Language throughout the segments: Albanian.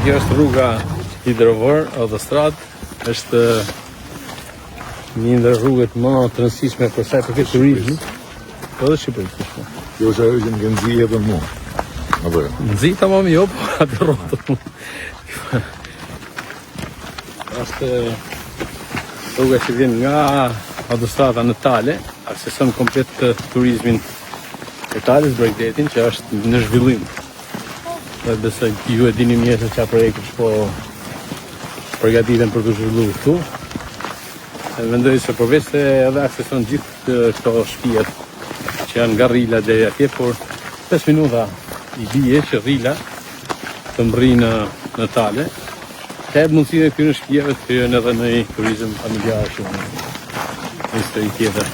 Kjo është rruga Hidrovër, autostradë, është një ndër rrugët më të rëndësishme për sa i përket turizmit, po dhe Shqipërisë. Kjo është ajo që më nxi edhe mua. Apo jo? Nxi tamam jo, po atë rrotën. Është rruga që vjen nga autostrada në Tale, akseson komplet turizmin e Tales, Bregdetin, që është në zhvillim. Dhe besoj ju e dini mirë se çfarë projekti po përgatiten për të zhvilluar këtu. Mendoj se përveç se edhe akseson gjithë këto shtëpiat që janë nga Rila deri atje, por 5 minuta i bie që Rila të mbrinë në Tale, ka mundësinë këtyre shtëpiave të kryejnë edhe në turizëm familjar shumë në histori tjetër.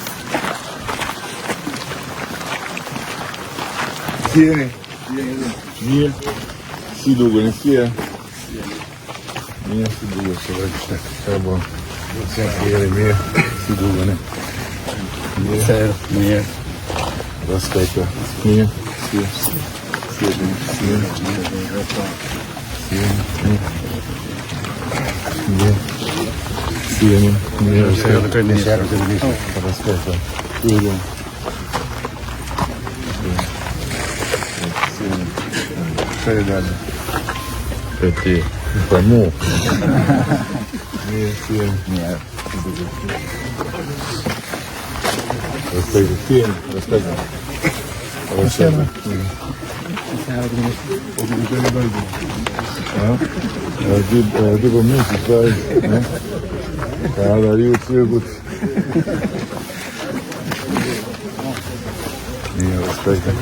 Mirë, si duke në fje. Mirë, si duke që vërë që bo. Se mirë, si duke në. Mirë. Respekta. Mirë, Shkaj dalë. Për ti. Për mu. Mirë, si jemi. Mirë. Respekte. Si jemi. Respekte. Respekte. Po të këtë në bërgjë. Ti për mu që shtaj. Ka adari u cirkut. Mirë, respekte.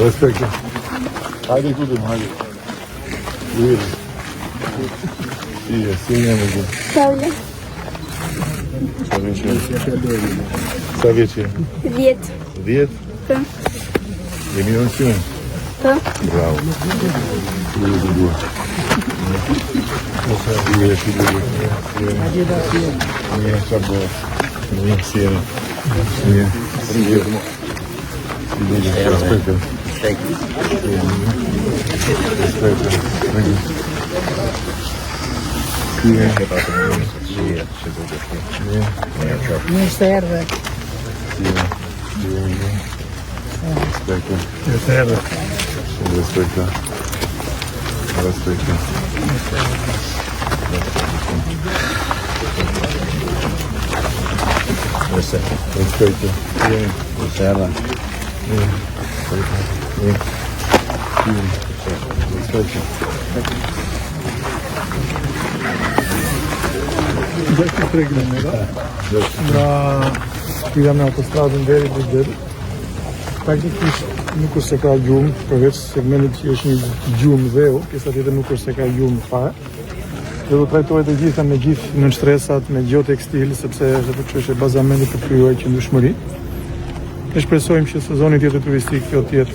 Respekte. Hajde kudim, hajde. Ujeri. Si njeme gjithë. Paula. Sa vjeqe? 10. 10? Po. Jemi në qënë? Po. Bravo. Ujeri të duha. Mirë, si duke. Mirë, sa bo. Mirë, si jemi. Mirë. Si duke. Respekte. Respekte. Si jemi. Mirë se erdhe. Si jemi. Respekte. Mirë se erdhe. Respekte. Respekte. Respekte. Respekte. Gjashtë të kilometra nga shpira me autostradën deri Bregdet. Praktikisht nuk është se ka gjumë, përveç segmentit që është një gjumë dheu, pjesa tjetër nuk është se ka gjumë fare. Dhe do trajtohet të gjitha me gjithë nënshtresa, me gjotekstil, sepse është për çështje bazamenti për krijuar qëndrueshmëri. Ne shpresojmë që sezoni tjetër turistik kjo të jetë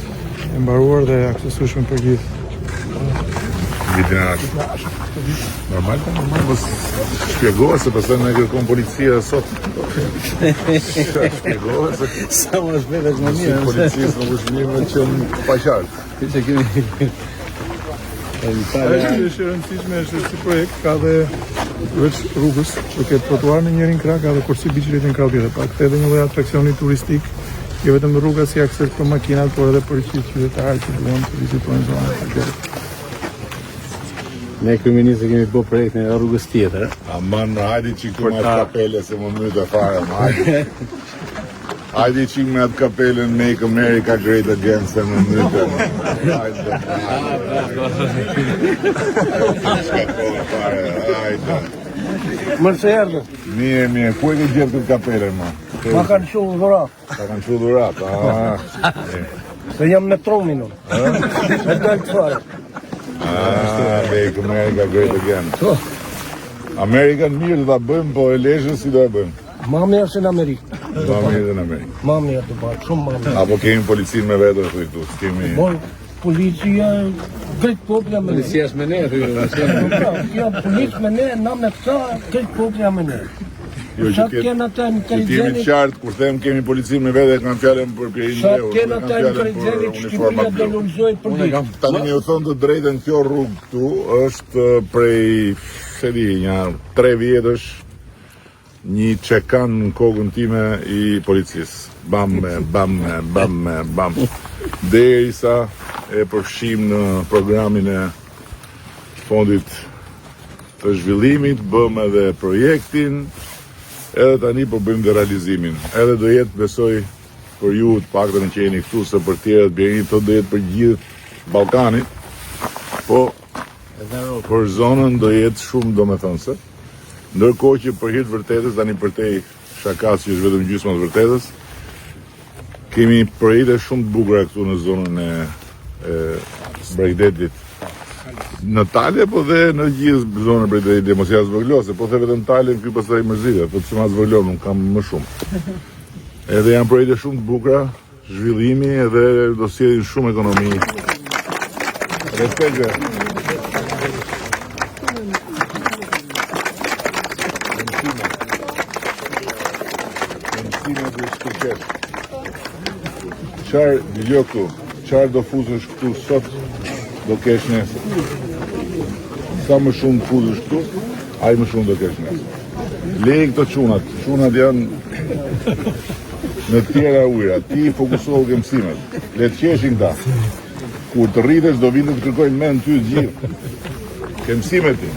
e mbaruar dhe aksesueshme për gjithë. Vitin e ashtë. Normal, mos shpjegohet se pastaj na kërkon policia sot. Shpjegohet se Sa më shpejt është më si mirë. policisë nuk është mirë me qenë pa qartë. Që kemi Ajo që është e rëndësishme është si projekt, ka dhe veç rrugës, që ketë trotuar në njërin krah, ka dhe kursi biçikletë në krah tjetër. Pra këtë edhe një lloj atraksioni turistik, jo vetëm rruga si akses për makinat, por edhe për qytetarët që duan të vizitojnë zonën e tjetër. Ne kryeministë kemi bërë projektin e rrugës tjetër. Aman, hajde që këtu me atë kapele se më mytë e fare, hajde. Hajde që me atë kapele Make America Great Again se më mytë. Hajde. Hajde. Mërë se erdhe, Mirë, ku e ke gjetë këtë kapele, ma? ma kanë shullë dhurat, Ta kanë që dhurat, se jam me tronin unë. Me dalë të fare. Make America Great Again. Amerikan mirë të ta bëjmë, po e leshën si do e bëjmë. Ma mirë se në Amerikë. Ma mirë dhe në Amerikë. Ma mirë të bërë, shumë ma mirë. Apo kemi policinë me vetër të këtu, s'kemi... Moj, policia, këtë popja me ne. Policia është me ne, Ja, policë me ne, na me këta, këtë popja me ne. Jo që Sa t'jetë- kena ata në që t'jemi Kaligjeni? qartë, kur them kemi policinë me vete, kanë fjalën për Pirin Sa Leu, kena kanë ata në fjalën Kaligjeni për që uniforma Shqipëria blu. denonëzohet për ditë? Tani më u thonë të drejtën, kjo rrugë këtu është prej, se di, një 3 vjetësh një çekan në kokën time i policisë. Bam. Derisa e përfshim në programin e fondit të zhvillimit, bëm edhe projektin, edhe tani po bëjmë dhe realizimin. Edhe do jetë, besoj, për ju të paktën që jeni këtu, se për tjerët Berinit, do jetë për gjithë Ballkanit, po për zonën do jetë shumë domethënëse. Ndërkohë që për hir të vërtetës, tani përtej shakas që është vetëm gjysma të vërtetës, kemi projekte shumë të bukura këtu në zonën e Bregdetit. Në Talje, po dhe në gjithë zonën e Bregdetit, mos ja zvoglo, se po the vetëm Talje, ky pastaj mërzitet, po të ma zvoglo, nuk kam më shumë. Edhe janë projekte shumë të bukura, zhvillimi edhe do sjellin shumë ekonomi. Respekte. Mësime dhe shkërqesh. Qarë, dëgjoj këtu, qarë do fuzësh këtu sot, do kesh nesër. Sa më shumë fuzësh këtu, aq më shumë do kesh nesër. Lej këto çunat janë në tjera ujra, ti fokusohu ke mësimet, le të qeshin këta. Kur të rritesh do vinë të kërkojnë mend ty të gjithë. Ke mësimet ti,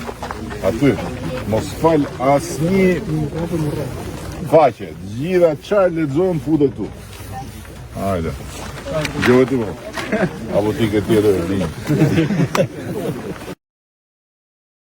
aty, mos fal asnjë faqe, gjitha çfarë lexon futet këtu. Hajde. Gjëve ti po. Apo ti ke tjetër e dinj.